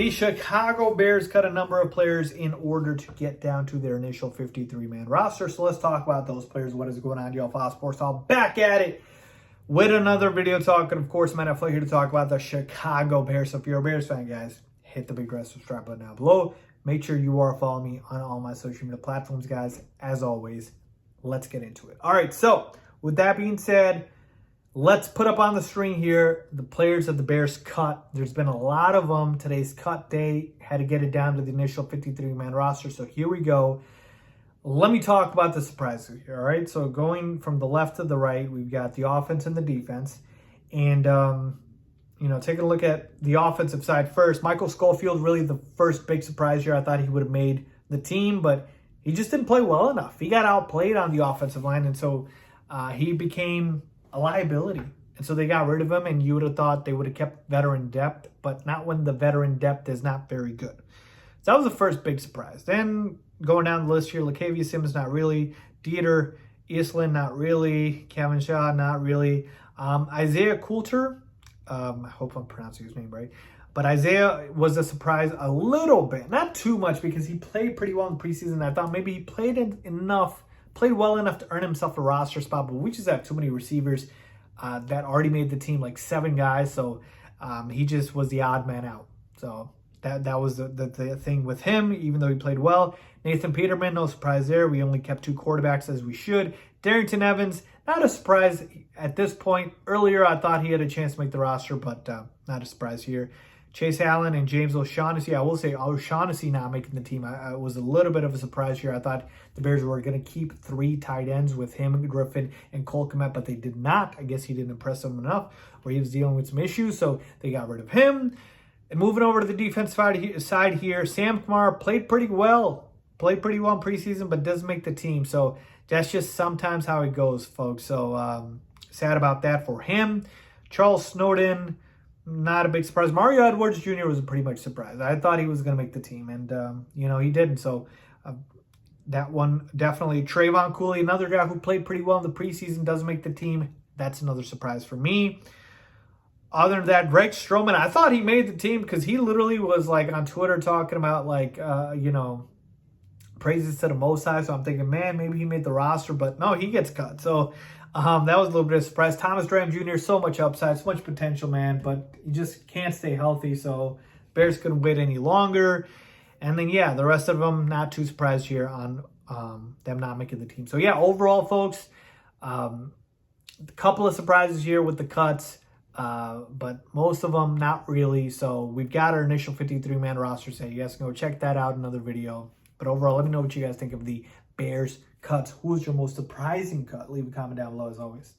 The Chicago Bears cut a number of players in order to get down to their initial 53-man roster. So let's talk about those players. What is going on, y'all? Faiz Sports all back at it with another video talking. Of course, man, I'm here to talk about the Chicago Bears. So if you're a Bears fan, guys, hit the big red subscribe button down below. Make sure you are following me on all my social media platforms, guys. As always, let's get into it. All right, so with that being said, let's put up on the screen here the players that the Bears cut. There's been a lot of them. Today's cut day. Had to get it down to the initial 53-man roster. So here we go. Let me talk about the surprises here, all right? So going from the left to the right, we've got the offense and the defense. And, taking a look at the offensive side first. Michael Schofield, really the first big surprise here. I thought he would have made the team, but he just didn't play well enough. He got outplayed on the offensive line, and so he became a liability. And so they got rid of him, and you would have thought they would have kept veteran depth, but not when the veteran depth is not very good. So that was the first big surprise. Then going down the list here, La'Kavia Simmons, not really. Dieter Eastlund, not really. Kevin Shaw, not really. Isaiah Coulter, I hope I'm pronouncing his name right. But Isaiah was a surprise a little bit. Not too much because he played pretty well in preseason. I thought maybe he played well enough to earn himself a roster spot, but we just have too many receivers that already made the team, like 7 guys. So he just was the odd man out. So that was the thing with him, even though he played well. Nathan Peterman, no surprise there. We only kept 2 quarterbacks as we should. Darrington Evans, not a surprise at this point. Earlier, I thought he had a chance to make the roster, but not a surprise here. Chase Allen and James O'Shaughnessy. I will say O'Shaughnessy not making the team. I was a little bit of a surprise here. I thought the Bears were going to keep 3 tight ends with him, Griffin, and Cole Kmet, but they did not. I guess he didn't impress them enough, or he was dealing with some issues, so they got rid of him. And moving over to the defense side here, Sam Kamara played pretty well. Played pretty well in preseason, but doesn't make the team. So that's just sometimes how it goes, folks. So sad about that for him. Charles Snowden, not a big surprise. Mario Edwards Jr. was a pretty much surprise. I thought he was going to make the team, and, he didn't. So that one definitely. Trayvon Cooley, another guy who played pretty well in the preseason, doesn't make the team. That's another surprise for me. Other than that, Greg Stroman, I thought he made the team because he literally was like on Twitter talking about praises to the Most High. So I'm thinking, man, maybe he made the roster, but no, he gets cut. So that was a little bit of a surprise. Thomas Graham Jr., so much upside, so much potential, man, but he just can't stay healthy. So Bears couldn't wait any longer. And then, yeah, the rest of them, not too surprised here on them not making the team. So, yeah, overall, folks, a couple of surprises here with the cuts. But most of them not really. So we've got our initial 53-man roster set. You guys can go check that out in another video. But overall, let me know what you guys think of the Bears cuts. Who's your most surprising cut? Leave a comment down below as always.